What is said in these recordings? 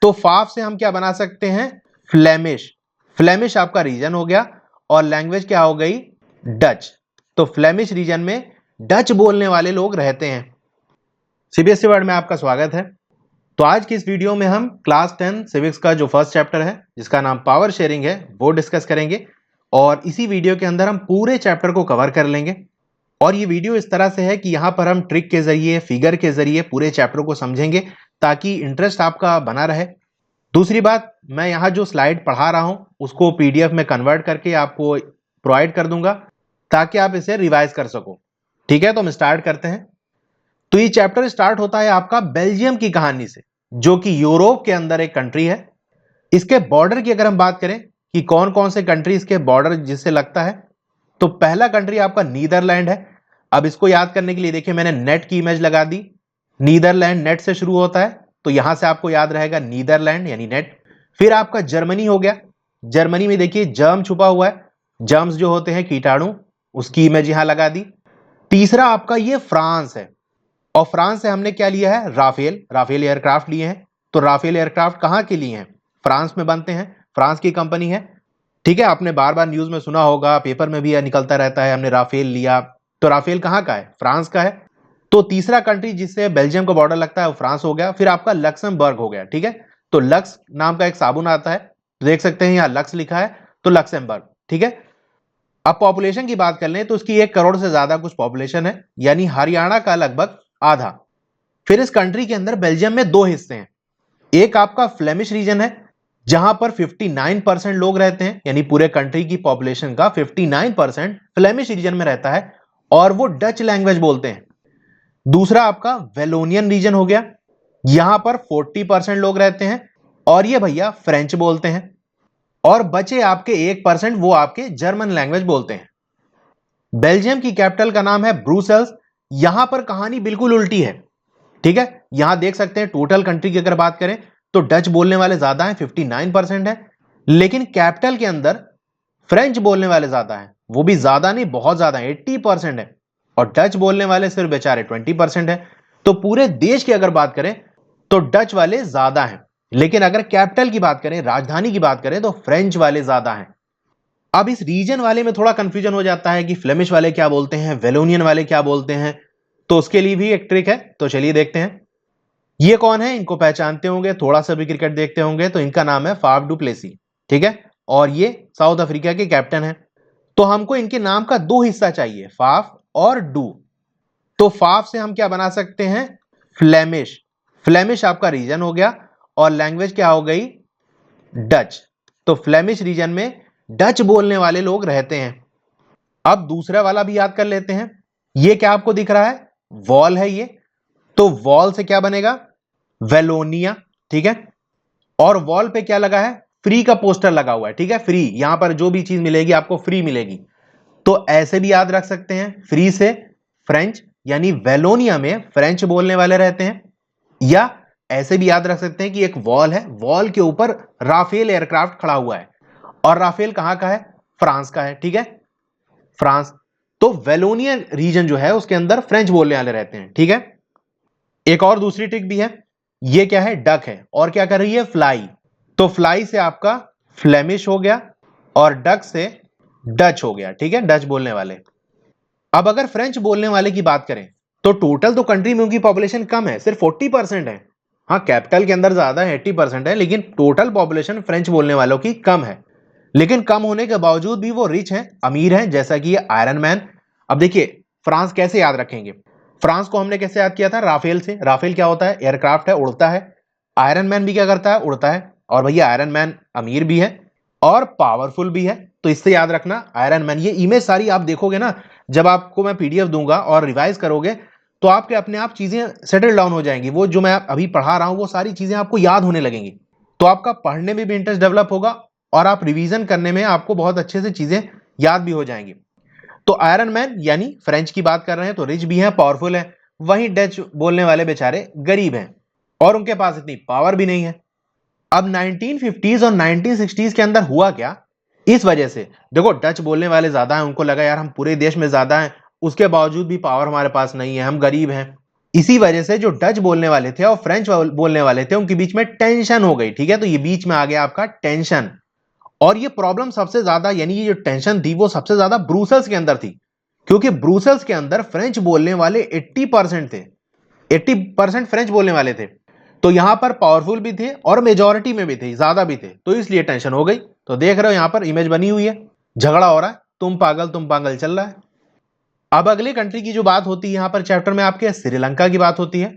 तो फाफ से हम क्या बना सकते हैं? फ्लेमिश। फ्लेमिश आपका रीजन हो गया और लैंग्वेज क्या हो गई? डच। तो फ्लेमिश रीजन में डच बोलने वाले लोग रहते हैं। सीबीएसई वर्ड में आपका स्वागत है। तो आज की इस वीडियो में हम क्लास 10 सिविक्स का जो फर्स्ट चैप्टर है जिसका नाम पावर शेयरिंग है वो डिस्कस करेंगे और इसी वीडियो के अंदर हम पूरे चैप्टर को कवर कर लेंगे। और ये वीडियो इस तरह से है कि यहाँ पर हम ट्रिक के जरिए, फिगर के जरिए पूरे चैप्टर को समझेंगे ताकि इंटरेस्ट आपका बना रहे। दूसरी बात, मैं यहाँ जो स्लाइड पढ़ा रहा हूँ उसको पीडीएफ में कन्वर्ट करके आपको प्रोवाइड कर दूंगा ताकि आप इसे रिवाइज कर सको। ठीक है, तो हम स्टार्ट करते हैं। तो ये चैप्टर स्टार्ट होता है आपका बेल्जियम की कहानी से, जो कि यूरोप के अंदर एक कंट्री है। इसके बॉर्डर की अगर हम बात करें कि कौन कौन से कंट्री इसके बॉर्डर जिससे लगता है, तो पहला कंट्री आपका नीदरलैंड है। अब इसको याद करने के लिए देखिए मैंने नेट की इमेज लगा दी। नीदरलैंड नेट से शुरू होता है तो यहां से आपको याद रहेगा नीदरलैंड यानी नेट। फिर आपका जर्मनी हो गया। जर्मनी में देखिए जर्म छुपा हुआ है। जर्म्स जो होते हैं कीटाणु, उसकी इमेज यहां लगा दी। तीसरा आपका ये फ्रांस है और फ्रांस से हमने क्या लिया है? राफेल। राफेल एयरक्राफ्ट लिए हैं। तो राफेल एयरक्राफ्ट कहां के लिए हैं? फ्रांस में बनते हैं, फ्रांस की कंपनी है। ठीक है, आपने बार बार न्यूज में सुना होगा, पेपर में भी निकलता रहता है, हमने राफेल लिया। तो राफेल कहां का है? फ्रांस का है। तो तीसरा कंट्री जिससे बेल्जियम का बॉर्डर लगता है वो फ्रांस हो गया। फिर आपका लक्समबर्ग हो गया। ठीक है, तो लक्स नाम का एक साबुन आता है, देख सकते हैं यहाँ लक्स लिखा है, तो लक्समबर्ग। ठीक है, अब पॉपुलेशन की बात कर लें तो उसकी 1 करोड़ से ज्यादा कुछ पॉपुलेशन है, यानी हरियाणा का लगभग आधा। फिर इस कंट्री के अंदर बेल्जियम में 2 हिस्से हैं। एक आपका फ्लेमिश रीजन है जहां पर 59% लोग रहते हैं, यानी पूरे कंट्री की पॉपुलेशन का 59% फ्लेमिश रीजन में रहता है और वो डच लैंग्वेज बोलते हैं। दूसरा आपका वेलोनियन रीजन हो गया, यहां पर 40% लोग रहते हैं और ये भैया फ्रेंच बोलते हैं। और बचे आपके 1% वो आपके जर्मन लैंग्वेज बोलते हैं। बेल्जियम की कैपिटल का नाम है ब्रुसेल्स। यहां पर कहानी बिल्कुल उल्टी है। ठीक है, यहां देख सकते हैं टोटल कंट्री की अगर बात करें तो डच बोलने वाले ज्यादा हैं, 59% है, लेकिन कैपिटल के अंदर फ्रेंच बोलने वाले ज्यादा हैं, वो भी ज्यादा नहीं बहुत ज्यादा है, 80% है, और डच बोलने वाले सिर्फ बेचारे 20% है। तो पूरे देश की अगर बात करें तो डच वाले ज्यादा हैं, लेकिन अगर कैपिटल की बात करें, राजधानी की बात करें, तो फ्रेंच वाले ज्यादा हैं। अब इस रीजन वाले में थोड़ा कंफ्यूजन हो जाता है कि फ्लेमिश वाले क्या बोलते हैं, वेलोनियन वाले क्या बोलते हैं, तो उसके लिए भी एक ट्रिक है, तो चलिए देखते हैं। ये कौन है? इनको पहचानते होंगे, थोड़ा सा भी क्रिकेट देखते होंगे, तो इनका नाम है फाफ डू प्लेसी। ठीक है, और ये साउथ अफ्रीका के कैप्टन है। तो हमको इनके नाम का 2 हिस्सा चाहिए, फाफ और डू। तो फाफ से हम क्या बना सकते हैं? फ्लेमिश। फ्लेमिश आपका रीजन हो गया और लैंग्वेज क्या हो गई? डच। तो फ्लेमिश रीजन में डच बोलने वाले लोग रहते हैं। अब दूसरा वाला भी याद कर लेते हैं। ये क्या आपको दिख रहा है? वॉल है ये। तो वॉल से क्या बनेगा? वेलोनिया। ठीक है, और वॉल पे क्या लगा है? फ्री का पोस्टर लगा हुआ है। ठीक है, फ्री, यहां पर जो भी चीज मिलेगी आपको फ्री मिलेगी। तो ऐसे भी याद रख सकते हैं, फ्री से फ्रेंच, यानी वेलोनिया में फ्रेंच बोलने वाले रहते हैं। या ऐसे भी याद रख सकते हैं कि एक वॉल है, वॉल के ऊपर राफेल एयरक्राफ्ट खड़ा हुआ है, और राफेल कहां का है? फ्रांस का है। ठीक है, फ्रांस। तो वेलोनिया रीजन जो है उसके अंदर फ्रेंच बोलने वाले रहते हैं। ठीक है, एक और दूसरी ट्रिक भी है। ये क्या है? डक है, और क्या कर रही है? फ्लाई। तो फ्लाई से आपका फ्लेमिश हो गया और डक से डच हो गया। ठीक है, डच बोलने वाले। अब अगर फ्रेंच बोलने वाले की बात करें तो टोटल तो कंट्री में उनकी पॉपुलेशन कम है, सिर्फ 40% है। हाँ, कैपिटल के अंदर ज्यादा है, 80% है, लेकिन टोटल पॉपुलेशन फ्रेंच बोलने वालों की कम है। लेकिन कम होने के बावजूद भी वो रिच हैं, अमीर हैं, जैसा कि ये आयरन मैन। अब देखिए फ्रांस कैसे याद रखेंगे? फ्रांस को हमने कैसे याद किया था? राफेल से। राफेल क्या होता है? एयरक्राफ्ट है, उड़ता है। आयरन मैन भी क्या करता है? उड़ता है। और भैया आयरन मैन अमीर भी है और पावरफुल भी है, तो इससे याद रखना आयरन मैन। ये इमेज सारी आप देखोगे ना, जब आपको मैं पीडीएफ दूंगा और रिवाइज करोगे तो आपके अपने आप चीजें सेटल डाउन हो जाएंगी। वो जो मैं अभी पढ़ा रहा हूं वो सारी चीजें आपको याद होने लगेंगी, तो आपका पढ़ने में भी इंटरेस्ट डेवलप होगा और आप रिवीजन करने में आपको बहुत अच्छे से चीजें याद भी हो जाएंगी। तो आयरन मैन यानी फ्रेंच की बात कर रहे हैं तो रिच भी है, पावरफुल है। वहीं डच बोलने वाले बेचारे गरीब हैं और उनके पास इतनी पावर भी नहीं है। अब 1950s और 1960s के अंदर हुआ क्या? इस वजह से देखो डच बोलने वाले ज्यादा हैं, उनको लगा यार हम पूरे देश में ज्यादा हैं, उसके बावजूद भी पावर हमारे पास नहीं है, हम गरीब हैं। इसी वजह से जो डच बोलने वाले थे और फ्रेंच बोलने वाले थे उनके बीच में टेंशन हो गई, ठीक है। तो ये बीच में आ गया आपका टेंशन, और ये प्रॉब्लम सबसे ज्यादा, यानी ये जो टेंशन थी वो सबसे ज्यादा ब्रूसेल्स के अंदर थी, क्योंकि ब्रूसेल्स के अंदर फ्रेंच बोलने वाले 80% थे, 80% फ्रेंच बोलने वाले थे। तो यहां पर पावरफुल भी थे और मेजोरिटी में भी थे, ज्यादा भी थे, तो इसलिए टेंशन हो गई। तो देख रहे हो यहां पर इमेज बनी हुई है, झगड़ा हो रहा है, तुम पागल चल रहा है। अब अगले कंट्री की जो बात होती है यहां पर चैप्टर में आपके श्रीलंका की बात होती है।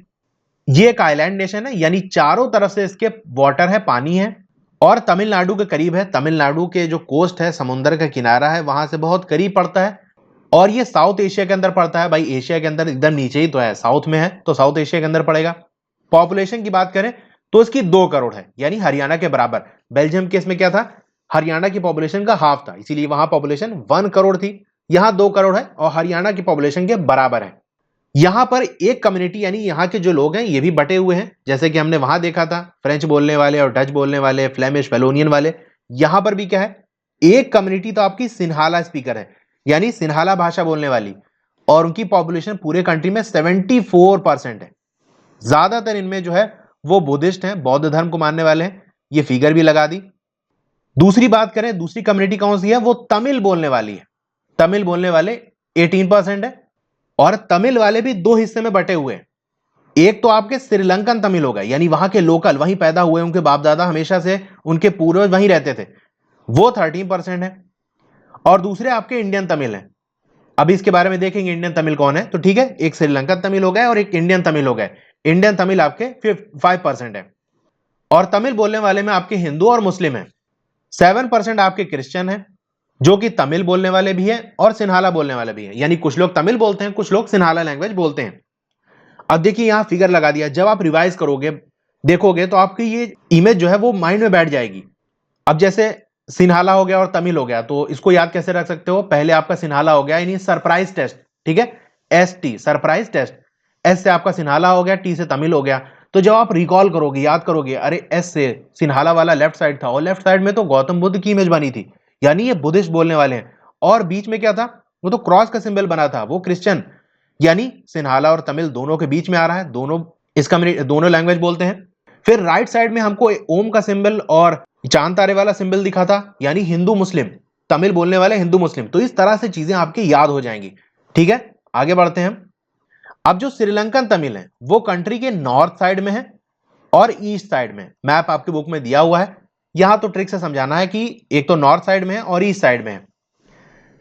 ये एक आइलैंड नेशन है, यानी चारों तरफ से इसके वाटर है, पानी है, और तमिलनाडु के करीब है। तमिलनाडु के जो कोस्ट है, समुद्र का किनारा है, वहां से बहुत करीब पड़ता है, और ये साउथ एशिया के अंदर पड़ता है। भाई एशिया के अंदर एकदम नीचे ही तो है, साउथ में है, तो साउथ एशिया के अंदर पड़ेगा। पॉपुलेशन की बात करें तो इसकी 2 करोड़ है, यानी हरियाणा के बराबर। बेल्जियम केस में क्या था, हरियाणा की पॉपुलेशन का हाफ था, इसीलिए वहां पॉपुलेशन 1 करोड़ थी, यहां 2 करोड़ है और हरियाणा की पॉपुलेशन के बराबर है। यहां पर एक कम्युनिटी, यानी यहां के जो लोग हैं ये भी बटे हुए हैं, जैसे कि हमने वहां देखा था फ्रेंच बोलने वाले और डच बोलने वाले, फ्लेमिश, वेलोनियन वाले। यहां पर भी क्या है, एक कम्युनिटी तो आपकी सिन्हाला स्पीकर है, यानी सिन्हाला भाषा बोलने वाली, और उनकी पॉपुलेशन पूरे कंट्री में 74% है। ज्यादातर इनमें जो है वो बुद्धिस्ट हैं, बौद्ध धर्म को मानने वाले हैं, ये फिगर भी लगा दी। दूसरी बात करें, दूसरी कम्युनिटी कौन सी है, वो तमिल बोलने वाली है। तमिल बोलने वाले 18% है, और तमिल वाले भी 2 हिस्से में बटे हुए हैं। एक तो आपके श्रीलंकन तमिल हो गए, यानी वहां के लोकल, वहीं पैदा हुए, उनके बाप दादा हमेशा से, उनके पूर्वज वहीं रहते थे, वो 13% है। और दूसरे आपके इंडियन तमिल हैं। अभी इसके बारे में देखेंगे इंडियन तमिल कौन है, तो ठीक है, एक श्रीलंकन तमिल हो गए और एक इंडियन तमिल हो गए। इंडियन तमिल आपके 5% है, और तमिल बोलने वाले में आपके हिंदू और मुस्लिम है। 7% आपके क्रिश्चियन है, जो कि तमिल बोलने वाले भी हैं और सिन्हाला बोलने वाले भी हैं, यानी कुछ लोग तमिल बोलते हैं, कुछ लोग सिन्हाला लैंग्वेज बोलते हैं। अब देखिए यहां फिगर लगा दिया, जब आप रिवाइज करोगे, देखोगे, तो आपकी ये इमेज जो है वो माइंड में बैठ जाएगी। अब जैसे सिन्हाला हो गया और तमिल हो गया, तो इसको याद कैसे रख सकते हो, पहले आपका सिन्हाला हो गया, यानी सरप्राइज टेस्ट, ठीक है, ST सरप्राइज टेस्ट, S से आपका सिन्हाला हो गया, T से तमिल हो गया। तो जब आप रिकॉल करोगे, याद करोगे, अरे S से सिन्हाला वाला लेफ्ट साइड था, और लेफ्ट साइड में तो गौतम बुद्ध की इमेज बनी थी, यानी ये बुद्धिस्ट बोलने वाले हैं। और बीच में क्या था, वो तो क्रॉस का सिंबल बना था, वो क्रिश्चियन, यानी सिन्हाला और तमिल दोनों के बीच में आ रहा है, दोनों इस कम्युनिटी, दोनों लैंग्वेज बोलते हैं। फिर राइट साइड में हमको ओम का सिंबल और चांद तारे वाला सिंबल दिखा था, यानी हिंदू मुस्लिम, तमिल बोलने वाले हिंदू मुस्लिम। तो इस तरह से चीजें आपकी याद हो जाएंगी, ठीक है। आगे बढ़ते हैं। अब जो श्रीलंकन तमिल है वो कंट्री के नॉर्थ साइड में है और ईस्ट साइड में, मैप आपकी बुक में दिया हुआ है। यहां तो ट्रिक से समझाना है कि एक तो नॉर्थ साइड में है और ईस्ट साइड में है।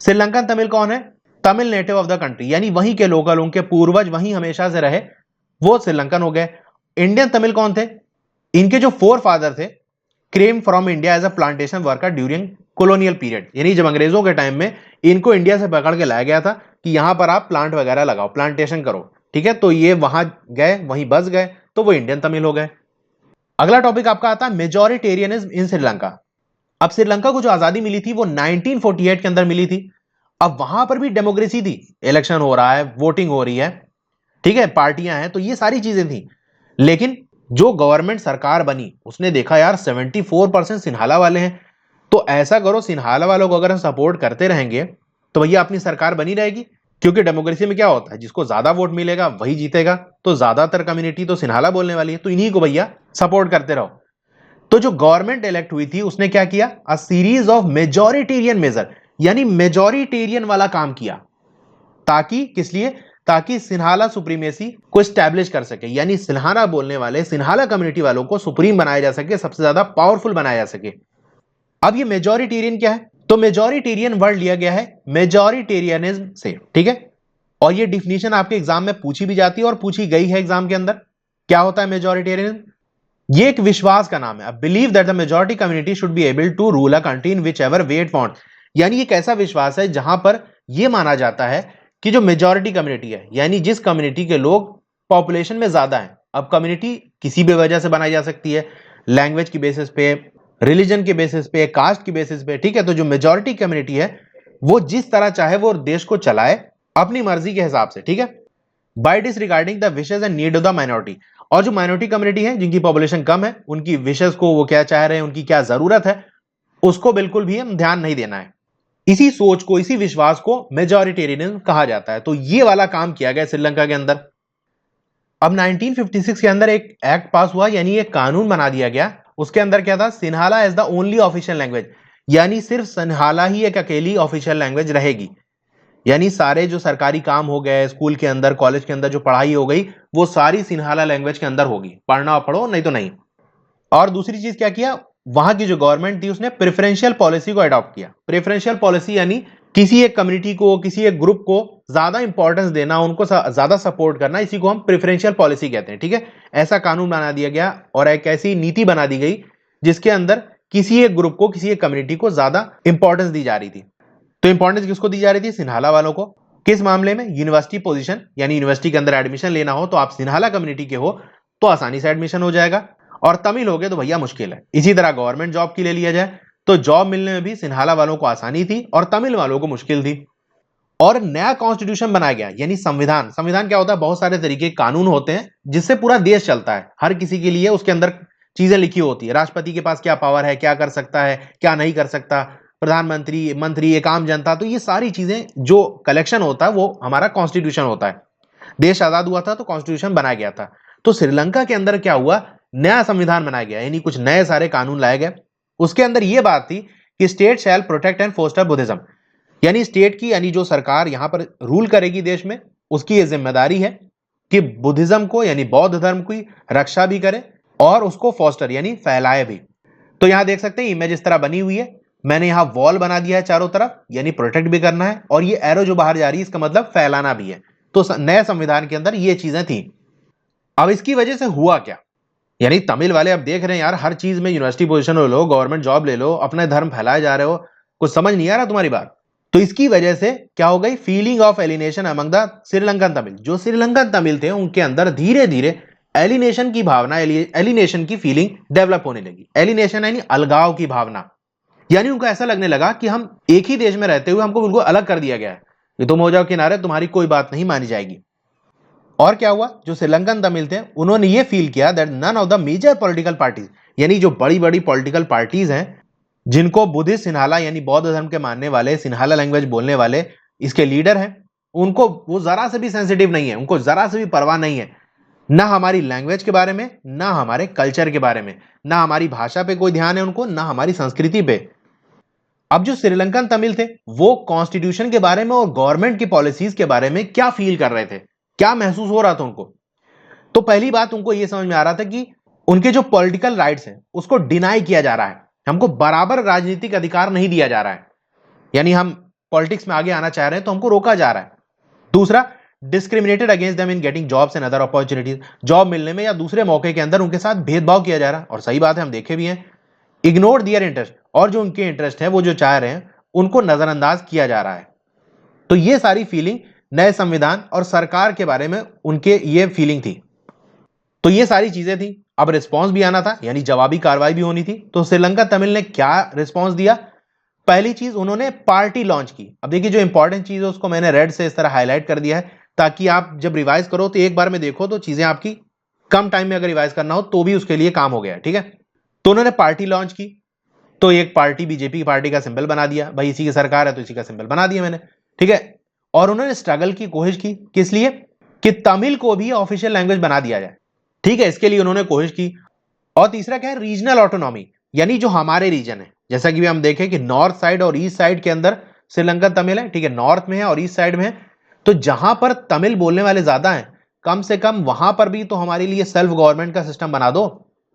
श्रीलंकन तमिल कौन है, Tamil native of the country, यानी वहीं के लोकल, उनके पूर्वज वहीं हमेशा से रहे, वो श्रीलंकन हो गए। इंडियन तमिल कौन थे, इनके जो 4 फादर थे, came from India as a plantation worker during colonial period, यानी जब अंग्रेजों के टाइम में इनको इंडिया से पकड़ के लाया गया था कि यहां पर आप प्लांट वगैरह लगाओ, प्लांटेशन करो, ठीक है। तो ये वहां गए, वहीं बस गए, तो वो इंडियन तमिल हो गए। अगला टॉपिक आपका आता है मेजोरिटेरियनिज्म इन श्रीलंका। अब श्रीलंका को जो आजादी मिली थी वो 1948 के अंदर मिली थी। अब वहां पर भी डेमोक्रेसी थी, इलेक्शन हो रहा है, वोटिंग हो रही है, ठीक है, पार्टियां हैं, तो ये सारी चीजें थी। लेकिन जो गवर्नमेंट सरकार बनी उसने देखा यार 74% सिन्हाला वाले हैं, तो ऐसा करो सिन्हाला वालों को अगर हम सपोर्ट करते रहेंगे तो भैया अपनी सरकार बनी रहेगी, क्योंकि डेमोक्रेसी में क्या होता है, जिसको ज्यादा वोट मिलेगा वही जीतेगा। तो ज्यादातर कम्युनिटी तो सिन्हाला बोलने वाली है, तो इन्हीं को भैया सपोर्ट करते रहो। तो जो गवर्नमेंट इलेक्ट हुई थी उसने क्या किया, a series of majoritarian major, यानी मेजोरिटेरियन वाला काम किया, ताकि किस लिए, ताकि सिन्हाला सुप्रीमेसी को स्टैब्लिश कर सके, यानी सिन्हाला बोलने वाले, सिन्हाला कम्युनिटी वालों को सुप्रीम बनाया जा सके, सबसे ज्यादा पावरफुल बनाया जा सके। अब ये मेजोरिटेरियन क्या है, तो मेजोरिटेरियन वर्ड लिया गया है मेजोरिटेरियनिज्म से, ठीक है। और ये डिफिनीशन आपके एग्जाम में पूछी भी जाती है और पूछी गई है एग्जाम के अंदर। क्या होता है मेजोरिटेरियनिज्म, ये एक विश्वास का नाम है, believe that the majority community should be able to rule a country in which ever way it want, यानी एक ऐसा विश्वास है जहां पर यह माना जाता है कि जो मेजॉरिटी कम्युनिटी है, यानी जिस कम्युनिटी के लोग पॉपुलेशन में ज्यादा है, अब कम्युनिटी किसी भी वजह से बनाई जा सकती है, लैंग्वेज की बेसिस पे, रिलीजन के बेसिस पे, कास्ट की बेसिस पे, ठीक है। तो जो मेजॉरिटी कम्युनिटी है वो जिस तरह चाहे वो देश को चलाए अपनी मर्जी के हिसाब से, ठीक है, by disregarding the wishes and need of the minority. और जो माइनॉरिटी कम्युनिटी है जिनकी पॉपुलेशन कम है, उनकी विशेस को, वो क्या चाह रहे हैं, उनकी क्या जरूरत है, उसको बिल्कुल भी हम ध्यान नहीं देना है। इसी सोच को, इसी विश्वास को मेजोरिटेरियनिज्म कहा जाता है। तो ये वाला काम किया गया श्रीलंका के अंदर। अब 1956 के अंदर एक एक्ट पास हुआ, यानी एक कानून बना दिया गया। उसके अंदर क्या था, Sinhala as the only official language, यानी सिर्फ सिन्हाला ही एक अकेली ऑफिशियल लैंग्वेज रहेगी। यानी सारे जो सरकारी काम हो गए, स्कूल के अंदर, कॉलेज के अंदर जो पढ़ाई हो गई, वो सारी सिन्हाला लैंग्वेज के अंदर होगी, पढ़ना पढ़ो नहीं तो नहीं। और दूसरी चीज क्या किया, वहां की जो गवर्नमेंट थी उसने प्रेफरेंशियल पॉलिसी को अडॉप्ट किया। प्रेफरेंशियल पॉलिसी यानी किसी एक कम्युनिटी को, किसी एक ग्रुप को ज्यादा इंपॉर्टेंस देना, उनको ज्यादा सपोर्ट करना, इसी को हम प्रेफरेंशियल पॉलिसी कहते हैं। ठीक है, ऐसा कानून बना दिया गया और एक ऐसी नीति बना दी गई जिसके अंदर किसी एक ग्रुप को, किसी एक कम्युनिटी को ज्यादा इंपॉर्टेंस दी जा रही थी। तो इंपॉर्टेंस किसको दी जा रही थी, सिन्हाला वालों को। किस मामले में, यूनिवर्सिटी पोजीशन, यानी यूनिवर्सिटी के अंदर एडमिशन लेना हो तो आप सिन्हाला कम्युनिटी के हो तो आसानी से एडमिशन हो जाएगा, और तमिल हो गए तो भैया मुश्किल है। इसी तरह गवर्नमेंट जॉब की ले लिया जाए तो जॉब मिलने में भी सिन्हाला वालों को आसानी थी और तमिल वालों को मुश्किल थी। और नया कॉन्स्टिट्यूशन बनाया गया, यानी संविधान। संविधान क्या होता है, बहुत सारे तरीके के कानून होते हैं जिससे पूरा देश चलता है, हर किसी के लिए उसके अंदर चीजें लिखी होती है। राष्ट्रपति के पास क्या पावर है, क्या कर सकता है, क्या नहीं कर सकता, प्रधानमंत्री, मंत्री, एक आम जनता, तो ये सारी चीजें जो कलेक्शन होता है वो हमारा कॉन्स्टिट्यूशन होता है। देश आजाद हुआ था तो कॉन्स्टिट्यूशन बनाया गया था। तो श्रीलंका के अंदर क्या हुआ, नया संविधान बनाया गया, यानी कुछ नए सारे कानून लाए गए। उसके अंदर यह बात थी कि state shall protect and foster Buddhism, यानी स्टेट की, यानी जो सरकार यहां पर रूल करेगी देश में, उसकी यह जिम्मेदारी है कि बुद्धिज्म को, यानी बौद्ध धर्म की रक्षा भी करे और उसको फोस्टर यानी फैलाए भी। तो यहां देख सकते हैं इमेज इस तरह बनी हुई है, मैंने यहां वॉल बना दिया है चारों तरफ, यानी प्रोटेक्ट भी करना है, और ये एरो जो बाहर जा रही है इसका मतलब फैलाना भी है। तो नए संविधान के अंदर ये चीजें थी। अब इसकी वजह से हुआ क्या, यानी तमिल वाले अब देख रहे हैं यार हर चीज में यूनिवर्सिटी पोजीशन ले लो, गवर्नमेंट जॉब ले लो, अपने धर्म फैलाए जा रहे हो, कुछ समझ नहीं आ रहा तुम्हारी बात। तो इसकी वजह से क्या हो गई, feeling of alienation among the Sri Lankan Tamil. जो श्रीलंकन तमिल थे उनके अंदर धीरे धीरे एलिनेशन की भावना, एलिनेशन की फीलिंग डेवलप होने लगी। एलिनेशन यानी अलगाव की भावना, यानी उनको ऐसा लगने लगा कि हम एक ही देश में रहते हुए हमको बिल्कुल अलग कर दिया गया है, कि तुम हो जाओ किनारे, तुम्हारी कोई बात नहीं मानी जाएगी। और क्या हुआ, जो श्रीलंकन तमिल थे उन्होंने ये फील किया that none of the major political parties, यानी जो बड़ी बड़ी पॉलिटिकल पार्टीज हैं जिनको बुद्धिस्ट सिन्हाला यानी बौद्ध धर्म के मानने वाले, सिन्हाला लैंग्वेज बोलने वाले इसके लीडर हैं, उनको वो जरा से भी सेंसिटिव नहीं है, उनको जरा से भी परवाह नहीं है, ना हमारी लैंग्वेज के बारे में, ना हमारे कल्चर के बारे में, ना हमारी भाषा पे कोई ध्यान है उनको, ना हमारी संस्कृति पे। अब जो श्रीलंकन तमिल थे वो कॉन्स्टिट्यूशन के बारे में और गवर्नमेंट की पॉलिसीज के बारे में क्या फील कर रहे थे, क्या महसूस हो रहा था उनको। तो पहली बात उनको यह समझ में आ रहा था कि उनके जो पॉलिटिकल राइट्स हैं उसको डिनाई किया जा रहा है, हमको बराबर राजनीतिक अधिकार नहीं दिया जा रहा है, यानी हम पॉलिटिक्स में आगे आना चाह रहे हैं तो हमको रोका जा रहा है। दूसरा, discriminated against them in getting jobs and other opportunities, job मिलने में या दूसरे मौके के अंदर उनके साथ भेदभाव किया जा रहा है, और सही बात है, हम देखे भी हैं। इग्नोर दियर इंटरेस्ट, और जो उनके इंटरेस्ट है, वो जो चाह रहे हैं उनको नजरअंदाज किया जा रहा है। तो ये सारी फीलिंग नए संविधान और सरकार के बारे में उनके ये फीलिंग थी। तो ये सारी चीजें थी। अब रिस्पांस भी आना था, यानी जवाबी कार्रवाई भी होनी थी। तो श्रीलंका तमिल ने क्या रिस्पांस दिया, पहली चीज उन्होंने पार्टी लॉन्च की। अब देखिए जो इंपॉर्टेंट चीज है उसको मैंने रेड से इस तरह हाईलाइट कर दिया है, ताकि आप जब रिवाइज करो तो एक बार में देखो तो चीजें आपकी कम टाइम में अगर रिवाइज करना हो तो भी उसके लिए काम हो गया। ठीक है, तो उन्होंने पार्टी लॉन्च की, तो एक पार्टी बीजेपी की पार्टी का सिंबल बना दिया, भाई इसी की सरकार है तो इसी का सिंबल बना दिया मैंने। ठीक है, और उन्होंने स्ट्रगल की कोशिश की, किस लिए, कि तमिल को भी ऑफिशियल लैंग्वेज बना दिया जाए। ठीक है, इसके लिए उन्होंने कोशिश की। और तीसरा क्या है, रीजनल ऑटोनॉमी, यानी जो हमारे रीजन है, जैसा कि भी हम देखें कि नॉर्थ साइड और ईस्ट साइड के अंदर श्रीलंकन तमिल है। ठीक है, नॉर्थ में है और ईस्ट साइड में है, तो जहां पर तमिल बोलने वाले ज्यादा हैं कम से कम वहां पर भी तो हमारे लिए सेल्फ गवर्नमेंट का सिस्टम बना दो।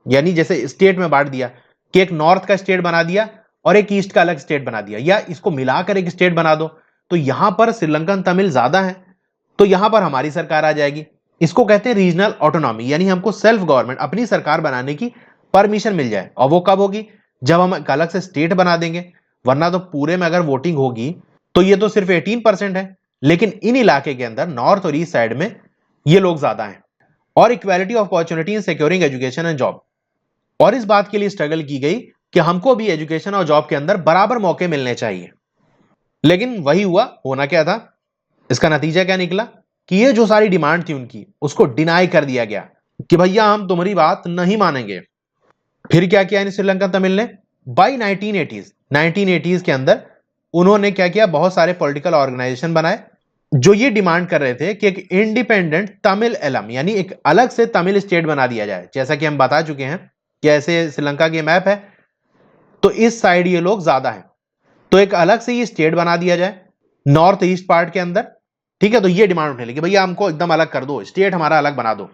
यानी जैसे स्टेट में बांट दिया कि एक नॉर्थ का स्टेट बना दिया और एक ईस्ट का अलग स्टेट बना दिया, या इसको मिलाकर एक स्टेट बना दो। तो यहां पर श्रीलंकन तमिल ज्यादा है तो यहां पर हमारी सरकार आ जाएगी। इसको कहते हैं रीजनल ऑटोनॉमी, यानी हमको सेल्फ गवर्नमेंट, अपनी सरकार बनाने की परमिशन मिल जाए। और वो कब होगी, जब हम एक अलग से स्टेट बना देंगे, वरना तो पूरे में अगर वोटिंग होगी तो ये तो सिर्फ 18% है, लेकिन इन इलाके के अंदर नॉर्थ और ईस्ट साइड में ये लोग ज्यादा हैं। और equality of opportunity in securing education and job, और इस बात के लिए स्ट्रगल की गई कि हमको भी एजुकेशन और जॉब के अंदर बराबर मौके मिलने चाहिए। लेकिन वही हुआ, होना क्या था, इसका नतीजा क्या निकला कि ये जो सारी डिमांड थी उनकी उसको डिनाई कर दिया गया कि भैया हम तुम्हारी बात नहीं मानेंगे। फिर क्या किया इन श्रीलंका तमिल ने, बाई 1980s के अंदर उन्होंने क्या किया, बहुत सारे पॉलिटिकल ऑर्गेनाइजेशन बनाए जो ये डिमांड कर रहे थे कि एक इंडिपेंडेंट तमिल एलम यानी एक अलग से तमिल स्टेट बना दिया जाए। जैसा कि हम बता चुके हैं कि ऐसे श्रीलंका की मैप है तो इस साइड ये लोग ज्यादा हैं, तो एक अलग से ये स्टेट बना दिया जाए नॉर्थ ईस्ट पार्ट के अंदर। ठीक है, तो ये डिमांड उठने लगी, भैया हमको एकदम अलग कर दो, स्टेट हमारा अलग बना दो।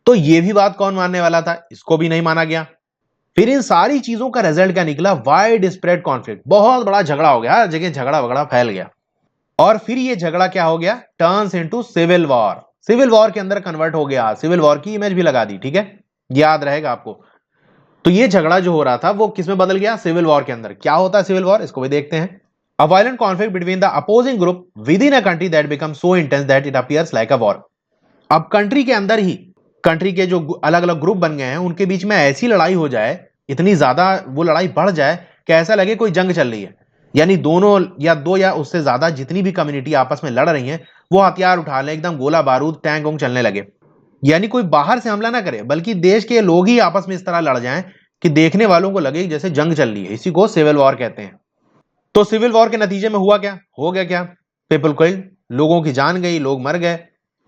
तो ये भी बात कौन मानने वाला था, इसको भी नहीं माना गया। फिर इन सारी चीजों का रिजल्ट क्या निकला, वाइड स्प्रेड कॉन्फ्लिक्ट, बहुत बड़ा झगड़ा हो गया, हर जगह झगड़ा वगड़ा फैल गया। और फिर ये झगड़ा क्या हो गया, turns into civil war, civil war के अंदर कन्वर्ट हो गया। सिविल वॉर की इमेज भी लगा दी, ठीक है, याद रहेगा आपको। तो ये झगड़ा जो हो रहा था वो किस में बदल गया, सिविल वॉर के अंदर। क्या होता है सिविल वॉर, इसको भी देखते हैं। A violent conflict between the opposing group within a country that becomes so intense that it appears like a war। अब कंट्री के अंदर ही, कंट्री के जो अलग अलग ग्रुप बन गए हैं उनके बीच में ऐसी लड़ाई हो जाए, इतनी ज्यादा वो लड़ाई बढ़ जाए कि ऐसा लगे कोई जंग चल रही है। यानी दोनों या दो या उससे ज्यादा जितनी भी कम्युनिटी आपस में लड़ रही हैं वो हथियार उठा ले, एकदम गोला बारूद टैंक वोंक चलने लगे। यानी कोई बाहर से हमला ना करे बल्कि देश के लोग ही आपस में इस तरह लड़ जाएं कि देखने वालों को लगे जैसे जंग चल रही है। इसी को सिविल वॉर कहते हैं। तो सिविल वॉर के नतीजे में हुआ क्या, हो गया क्या, पीपल किल्ड, लोगों की जान गई, लोग मर गए।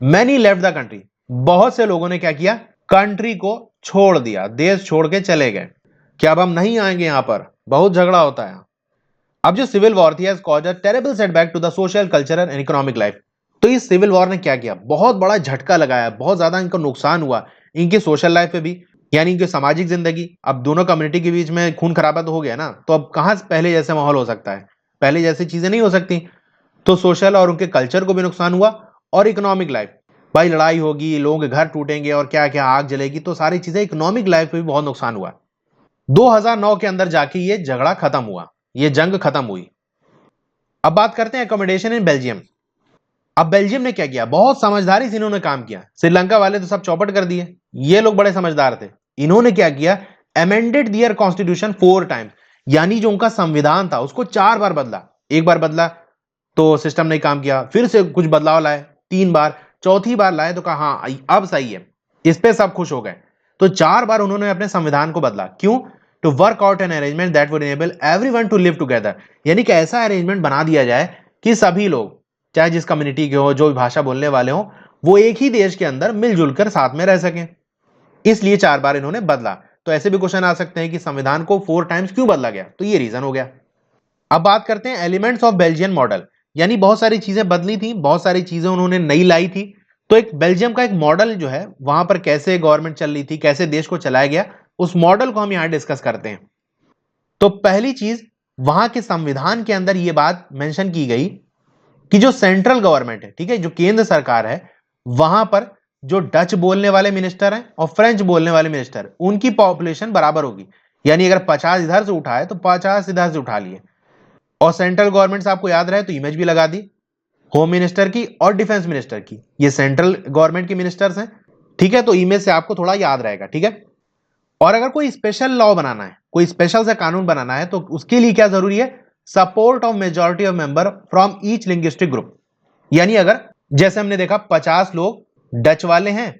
मैनी लेफ्ट द कंट्री, बहुत से लोगों ने क्या किया, कंट्री को छोड़ दिया, देश छोड़ के चले गए कि अब हम नहीं आएंगे, यहां पर बहुत झगड़ा होता है। अब जो सिविल वॉर थी has caused a terrible setback to the social cultural and economic life. तो इस सिविल वॉर ने क्या किया, बहुत बड़ा झटका लगाया, बहुत ज्यादा इनको नुकसान हुआ, इनकी सोशल लाइफ पे भी, यानी इनकी सामाजिक जिंदगी। अब दोनों कम्युनिटी के बीच में खून खराबा तो हो गया ना, तो अब कहां पहले जैसे माहौल हो सकता है, पहले जैसी चीजें नहीं हो सकती। तो सोशल और उनके कल्चर को भी नुकसान हुआ, और इकोनॉमिक लाइफ, भाई लड़ाई होगी, लोगों के घर टूटेंगे और क्या क्या आग जलेगी, तो सारी चीजें, इकोनॉमिक लाइफ पे भी बहुत नुकसान हुआ। 2009 के अंदर जाके ये झगड़ा खत्म हुआ, ये जंग खत्म हुई। अब बात करते हैं अकोमोडेशन इन बेल्जियम। अब बेल्जियम ने क्या किया, बहुत समझदारी से इन्होंने काम किया। श्रीलंका वाले तो सब चौपट कर दिए, ये लोग बड़े समझदार थे। इन्होंने क्या किया, अमेंडेड दियर कॉन्स्टिट्यूशन 4 टाइम्स, यानी जो उनका संविधान था उसको 4 बार बदला। एक बार बदला तो सिस्टम नहीं काम किया, फिर से कुछ बदलाव लाए 3 बार, चौथी बार लाए तो कहा हाँ अब सही है, इस पे सब खुश हो गए। तो 4 बार उन्होंने अपने संविधान को बदला। क्यों, to work out an arrangement that would enable everyone to live together, यानी कि ऐसा अरेंजमेंट बना दिया जाए कि सभी लोग, चाहे जिस कम्युनिटी के हो, जो भी भाषा बोलने वाले हो, वो एक ही देश के अंदर मिलजुल कर साथ में रह सकें। इसलिए 4 बार इन्होंने बदला। तो ऐसे भी क्वेश्चन आ सकते हैं कि संविधान को 4 टाइम्स क्यों बदला गया, तो ये रीजन हो गया। अब बात करते हैं एलिमेंट्स ऑफ बेल्जियन मॉडल, यानी बहुत सारी चीजें बदली थी, बहुत सारी चीजें उन्होंने नई लाई थी। तो एक बेल्जियम का एक मॉडल जो है, वहां पर कैसे गवर्नमेंट चल रही थी, कैसे देश को चलाया गया, उस मॉडल को हम यहां डिस्कस करते हैं। तो पहली चीज, वहां के संविधान के अंदर यह बात मेंशन की गई कि जो सेंट्रल गवर्नमेंट है, ठीक है, जो केंद्र सरकार है, वहां पर जो डच बोलने वाले मिनिस्टर हैं और फ्रेंच बोलने वाले मिनिस्टर, उनकी पॉपुलेशन बराबर होगी। यानी अगर 50 इधर से उठाए तो 50 इधर से उठा लिए। और सेंट्रल गवर्नमेंट से आपको याद रहे तो इमेज भी लगा दी, होम मिनिस्टर की और डिफेंस मिनिस्टर की, ये सेंट्रल गवर्नमेंट के मिनिस्टर्स हैं। ठीक है, तो इमेज से आपको थोड़ा याद रहेगा, ठीक है। और अगर कोई स्पेशल लॉ बनाना है, कोई स्पेशल से कानून बनाना है, तो उसके लिए क्या जरूरी है, support of majority of member from each linguistic group. यानी अगर जैसे हमने देखा 50 लोग डच वाले हैं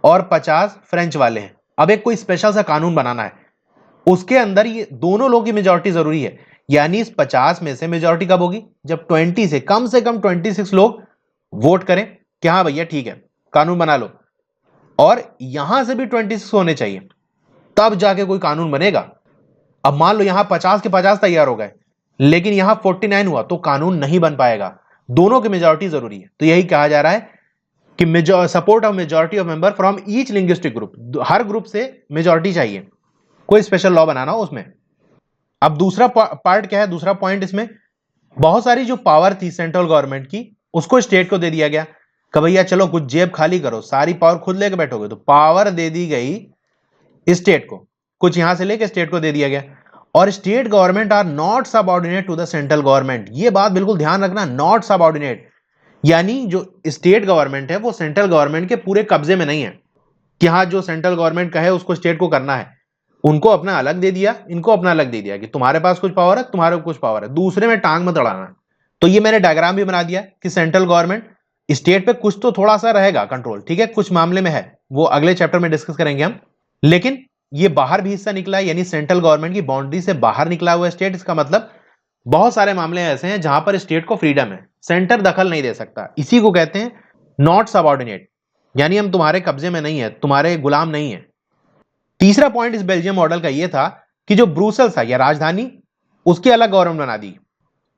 और 50 फ्रेंच वाले हैं, अब एक कोई स्पेशल सा कानून बनाना है, उसके अंदर ये दोनों लोगों की मेजॉरिटी जरूरी है। यानी इस 50 में से मेजॉरिटी कब होगी, जब 20 से कम 26 लोग वोट करें कि हाँ भैया ठीक है कानून बना लो, और यहां से भी 26 होने चाहिए, तब जाके कोई कानून बनेगा। अब मान लो यहां 50 के 50 तैयार हो गए, लेकिन यहां 49 हुआ तो कानून नहीं बन पाएगा, दोनों की मेजॉरिटी जरूरी है। तो यही कहा जा रहा है कि support of majority of member from each linguistic group, her group से मेजॉरिटी चाहिए, कोई स्पेशल लॉ बनाना हो उसमें। अब दूसरा पार्ट क्या है, दूसरा पॉइंट, इसमें बहुत सारी जो पावर थी सेंट्रल गवर्नमेंट की, उसको स्टेट को दे दिया गया कि भैया चलो कुछ जेब खाली करो, सारी पावर खुद लेके बैठोगे, तो पावर दे दी गई स्टेट को, कुछ यहां से लेके स्टेट को दे दिया गया। और state government are not subordinate to the central government, ये बात बिल्कुल ध्यान रखना, नॉट सबऑर्डिनेट, यानी जो स्टेट गवर्नमेंट है वो सेंट्रल गवर्नमेंट के पूरे कब्जे में नहीं है कि हाँ जो सेंट्रल गवर्नमेंट का है उसको स्टेट को करना है। उनको अपना अलग दे दिया, इनको अपना अलग दे दिया कि तुम्हारे पास कुछ पावर है, तुम्हारे कुछ पावर है, दूसरे में टांग मत अड़ाना। तो ये मैंने डायग्राम भी बना दिया कि सेंट्रल गवर्नमेंट, स्टेट पे कुछ तो थोड़ा सा रहेगा कंट्रोल, ठीक है, कुछ मामले में है, वो अगले चैप्टर में डिस्कस करेंगे हम। लेकिन ये बाहर भी हिस्सा निकला है, यानी सेंट्रल गवर्नमेंट की बाउंड्री से बाहर निकला हुआ स्टेट, इसका मतलब बहुत सारे मामले ऐसे हैं जहां पर स्टेट को फ्रीडम है, सेंटर दखल नहीं दे सकता, इसी को कहते हैं नॉट सबऑर्डिनेट, यानी हम तुम्हारे कब्जे में नहीं है, तुम्हारे गुलाम नहीं है। तीसरा पॉइंट इस बेल्जियम मॉडल का यह था कि जो ब्रुसेल्स था या राजधानी, उसकी अलग गवर्नमेंट बना दी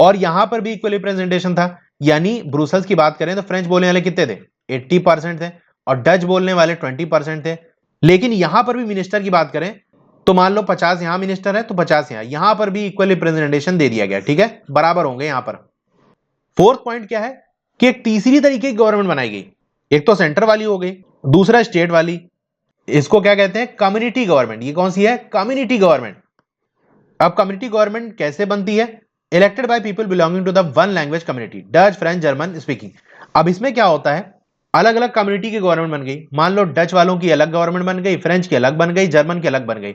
और यहां पर भी इक्वल रिप्रेजेंटेशन था। यानी ब्रुसेल्स की बात करें तो फ्रेंच बोलने वाले कितने थे, 80% थे, और डच बोलने वाले 20% थे। लेकिन यहां पर भी मिनिस्टर की बात करें तो मान लो 50 यहां मिनिस्टर है तो 50 यहां पर भी इक्वल रिप्रेजेंटेशन दे दिया गया, ठीक है, बराबर होंगे यहां पर। फोर्थ पॉइंट क्या है कि एक तीसरी तरीके की गवर्नमेंट बनाई गई, एक तो सेंटर वाली हो गई, दूसरा स्टेट वाली, इसको क्या कहते हैं, कम्युनिटी गवर्नमेंट। ये कौन सी है, कम्युनिटी गवर्नमेंट। अब कम्युनिटी गवर्नमेंट कैसे बनती है, elected by people belonging to the one language community, Dutch French German speaking. अब इसमें क्या होता है, अलग अलग कम्युनिटी की गवर्नमेंट बन गई, मान लो डच वालों की अलग गवर्नमेंट बन गई, फ्रेंच की अलग बन गई, जर्मन की अलग बन गई।